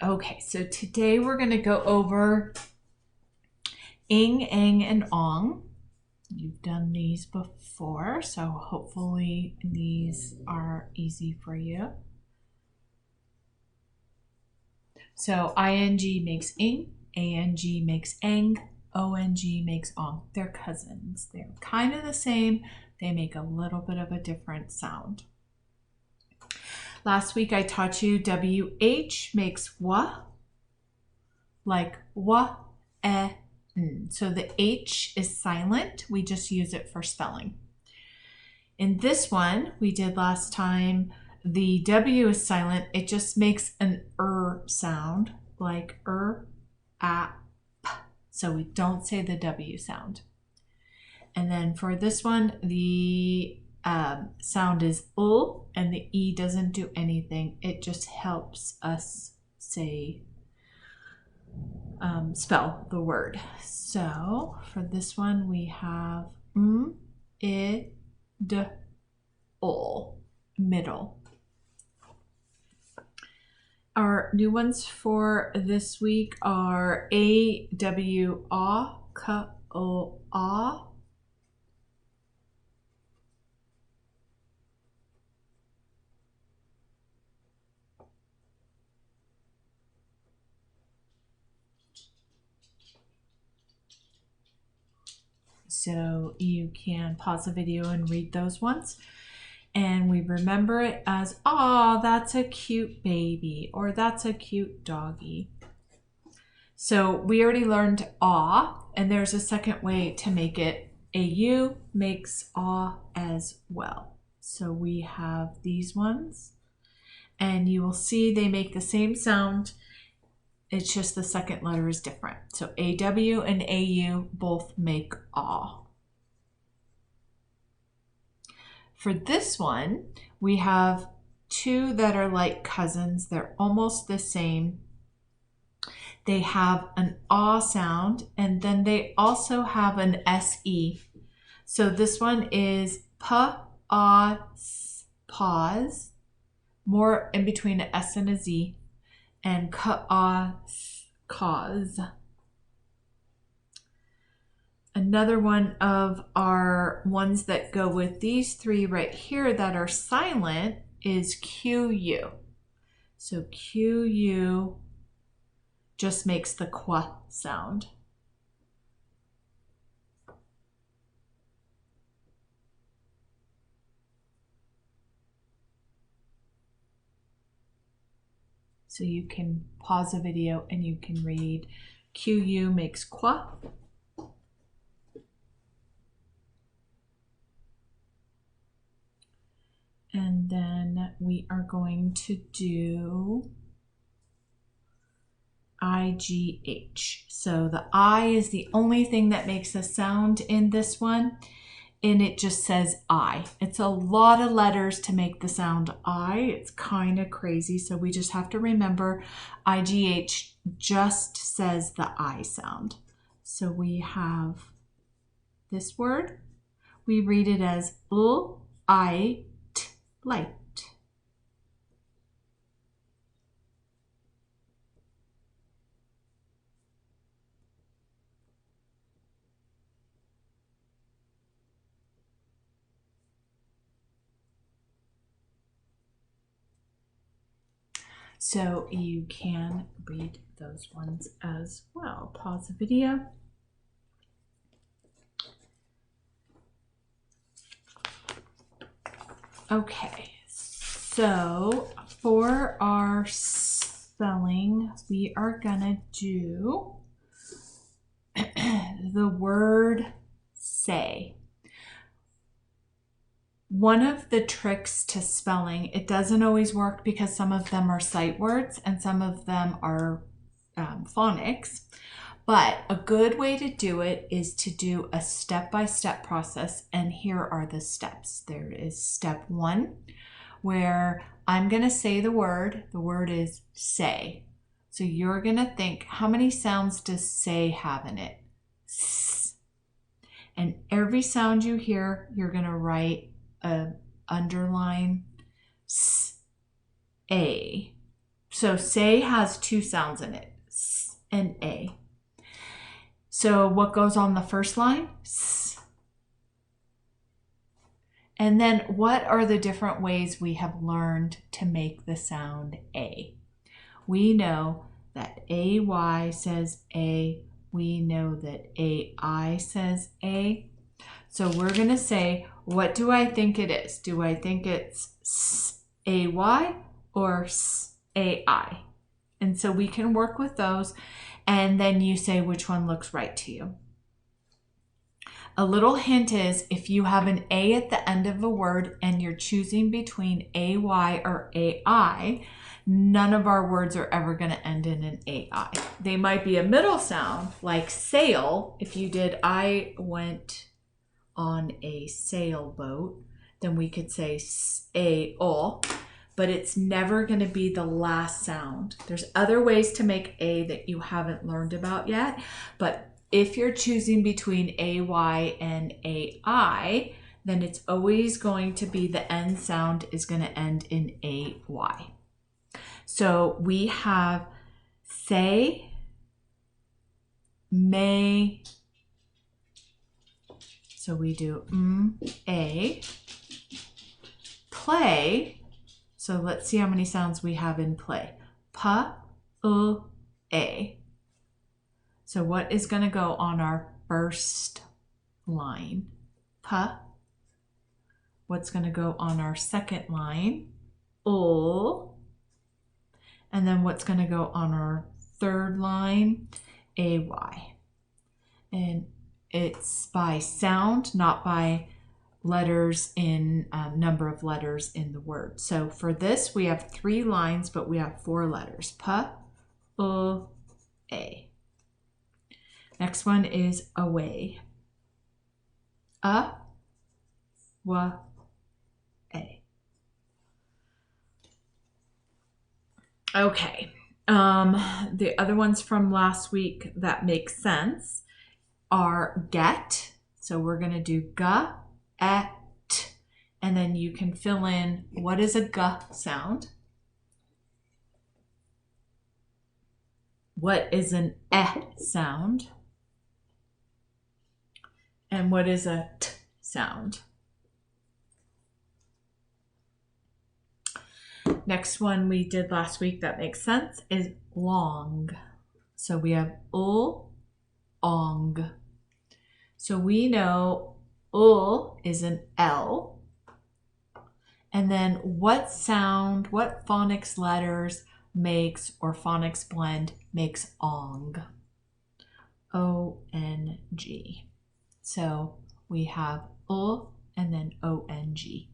Okay, so today we're going to go over ing, ang, and ong. You've done these before, so hopefully these are easy for you. So ing makes ing, ang makes ang, ong makes ong. They're cousins. They're kind of the same. They make a little bit of a different sound. Last week I taught you WH makes wa, like wa, so the H is silent. We just use it for spelling. In this one, we did last time, the W is silent. It just makes an sound, like p. So we don't say the W sound. And then for this one, the sound is and the E doesn't do anything. It just helps us say spell the word. So for this one, we have I, D, ol, middle. Our new ones for this week are A, W, A, K, O, A. So you can pause the video and read those ones. And we remember it as, "Aw, that's a cute baby," or "That's a cute doggy." So we already learned "aw," and there's a second way to make it. AU makes "aw" as well. So we have these ones, and you will see they make the same sound. It's just the second letter is different. So AW and AU both make "aw." For this one, we have two that are like cousins. They're almost the same. They have an "aw" sound, and then they also have an SE. So this one is pause, more in between an S and a Z, and cause. Another one of our ones that go with these three right here that are silent is QU. So QU just makes the qua sound. So you can pause the video and you can read QU makes qua. And then we are going to do IGH. So the I is the only thing that makes a sound in this one, and it just says I. It's a lot of letters to make the sound I. It's kind of crazy, so we just have to remember IGH just says the I sound. So we have this word. We read it as I, light. So you can read those ones as well. Pause the video. Okay, so for our spelling, we are gonna do the word say. One of the tricks to spelling, it doesn't always work because some of them are sight words and some of them are phonics. But a good way to do it is to do a step-by-step process, and here are the steps. There is step 1, where I'm going to say the word. The word is say. So you're going to think, how many sounds does say have in it? S. And every sound you hear, you're going to write a underline S, A. So say has two sounds in it, S and A. So what goes on the first line? S. And then what are the different ways we have learned to make the sound A? We know that AY says A. We know that AI says A. So we're going to say, what do I think it is? Do I think it's S-A-Y or S-A-I? And so we can work with those, and then you say which one looks right to you. A little hint is if you have an A at the end of a word and you're choosing between AY or AI, none of our words are ever going to end in an AI. They might be a middle sound, like sail. If you did, I went on a sailboat, then we could say sail, but it's never going to be the last sound. There's other ways to make A that you haven't learned about yet, but if you're choosing between AY and AI, then it's always going to be the end sound is going to end in AY. So we have say, may. So we do A. Play. So let's see how many sounds we have in play. Pa, A. So what is going to go on our first line? Pa. What's going to go on our second line? And then what's going to go on our third line? AY. And it's by sound, not by letters in number of letters in the word. So for this, we have 3 lines, but we have 4 letters. Pa, A. Next one is away. Wa, A. Okay. The other ones from last week that make sense are get. So we're going to do ga, et, and then you can fill in what is a g sound. What is an e sound? And what is a t sound? Next one we did last week that makes sense is long. So we have ong. So we know is an L. And then what sound, what phonics letters makes, or phonics blend makes ong? O-N-G. So we have and then O-N-G.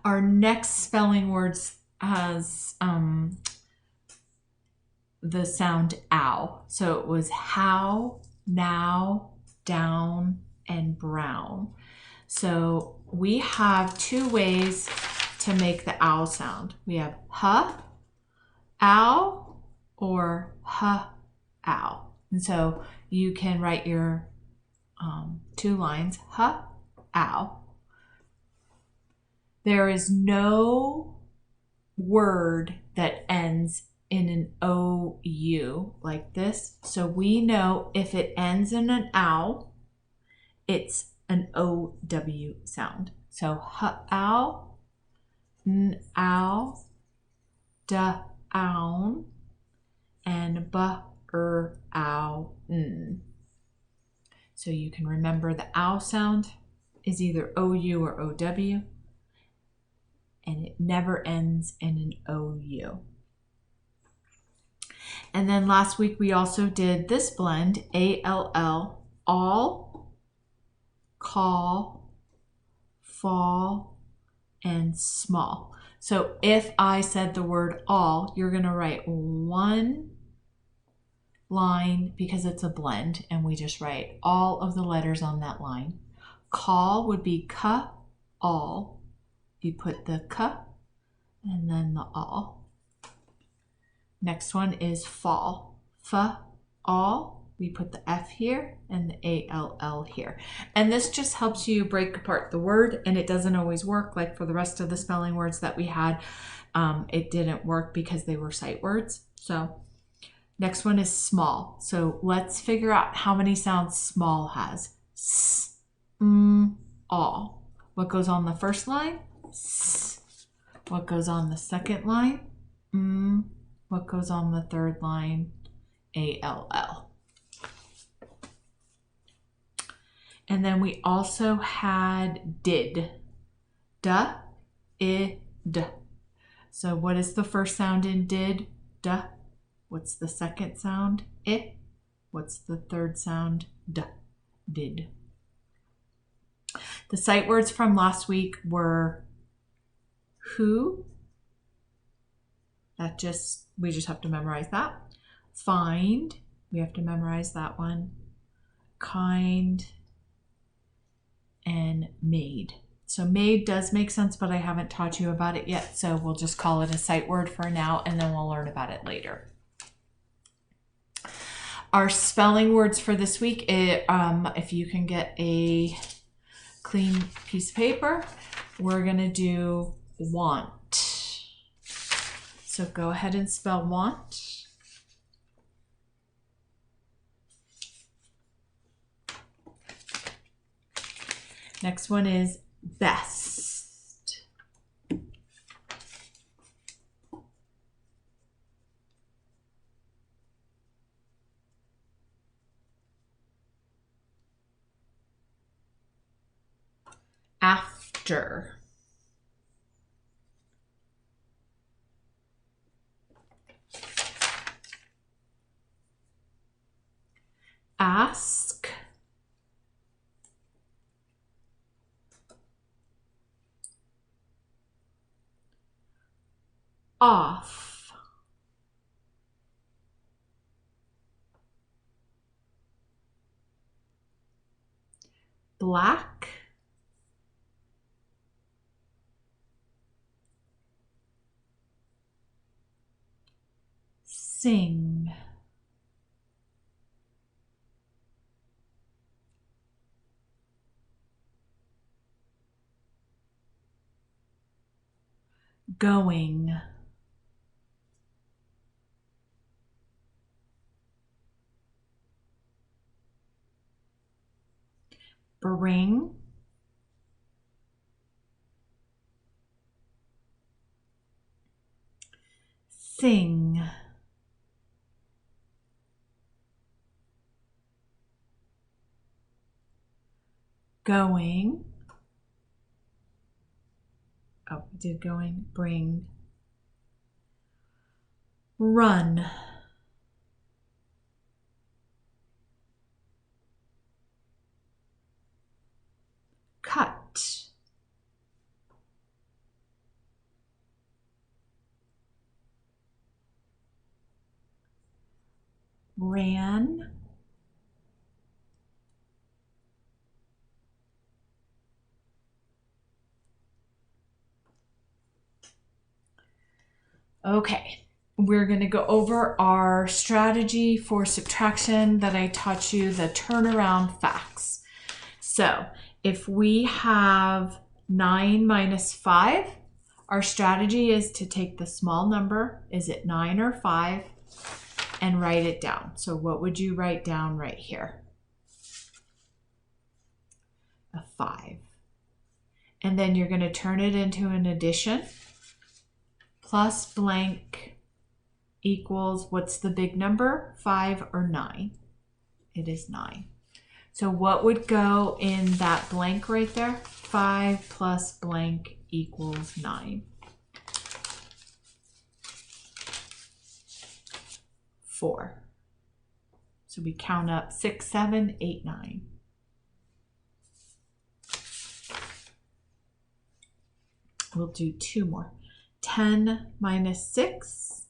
Our next spelling words has the sound ow. So it was how, now, down, and brown. So we have 2 ways to make the ow sound. We have huh, ow, or huh, ow. And so you can write your 2 lines, huh, ow. There is no word that ends in an OU like this. So we know if it ends in an ow, it's an OW sound. So ow, ow, own, and ow, So you can remember the ow sound is either OU or OW, and it never ends in an OU. And then last week we also did this blend, ALL, all, call, fall, and small. So if I said the word all, you're going to write 1 line because it's a blend, and we just write all of the letters on that line. Call would be ka, all. You put the ka and then the all. Next one is fall. Fa, all, we put the F here and the A-L-L here. And this just helps you break apart the word, and it doesn't always work. Like for the rest of the spelling words that we had, it didn't work because they were sight words. So next one is small. So let's figure out how many sounds small has. S, aw. What goes on the first line? S. What goes on the second line? What goes on the third line? A-L-L. And then we also had did. Da, I, d. So what is the first sound in did? Da. What's the second sound? I. What's the third sound? D. Did. The sight words from last week were who. We just have to memorize that. Find. We have to memorize that one. Kind. And made. So made does make sense, but I haven't taught you about it yet. So we'll just call it a sight word for now, and then we'll learn about it later. Our spelling words for this week, if you can get a clean piece of paper, we're going to do want. So go ahead and spell want. Next one is best. After. Ask. Off. Black. Sing. Going. Bring. Sing. Going. Oh, we did going. Bring. Run. Cut. Ran. Okay, we're going to go over our strategy for subtraction that I taught you, the turnaround facts. So if we have 9 minus 5, our strategy is to take the small number, is it 9 or 5, and write it down. So what would you write down right here? A 5. And then you're going to turn it into an addition. Plus blank equals, what's the big number? 5 or 9? It is 9. So what would go in that blank right there? 5 plus blank equals 9. 4. So we count up 6, 7, 8, 9. We'll do 2 more. 10 minus 6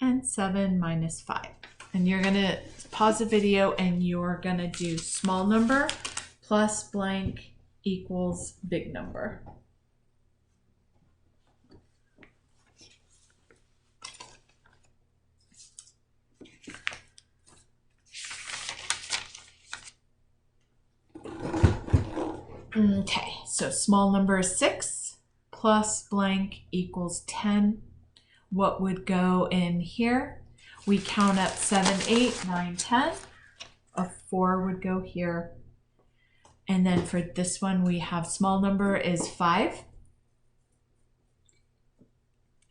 and 7 minus 5. And you're going to pause the video and you're going to do small number plus blank equals big number. Okay, so small number is 6 plus blank equals 10. What would go in here? We count up 7, 8, 9, 10. A 4 would go here. And then for this one, we have small number is 5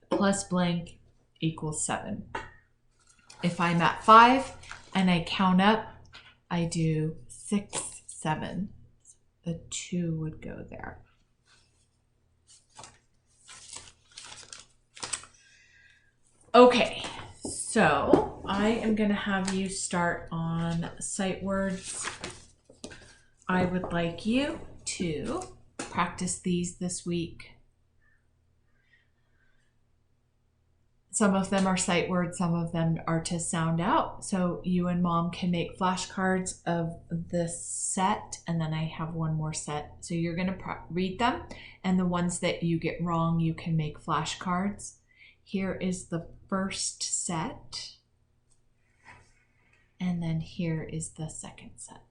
plus blank equals 7. If I'm at 5 and I count up, I do 6, 7. The 2 would go there. Okay, so I am going to have you start on sight words. I would like you to practice these this week. Some of them are sight words, some of them are to sound out. So you and Mom can make flashcards of this set, and then I have one more set. So you're going to read them, and the ones that you get wrong, you can make flashcards. Here is the first set, and then here is the second set.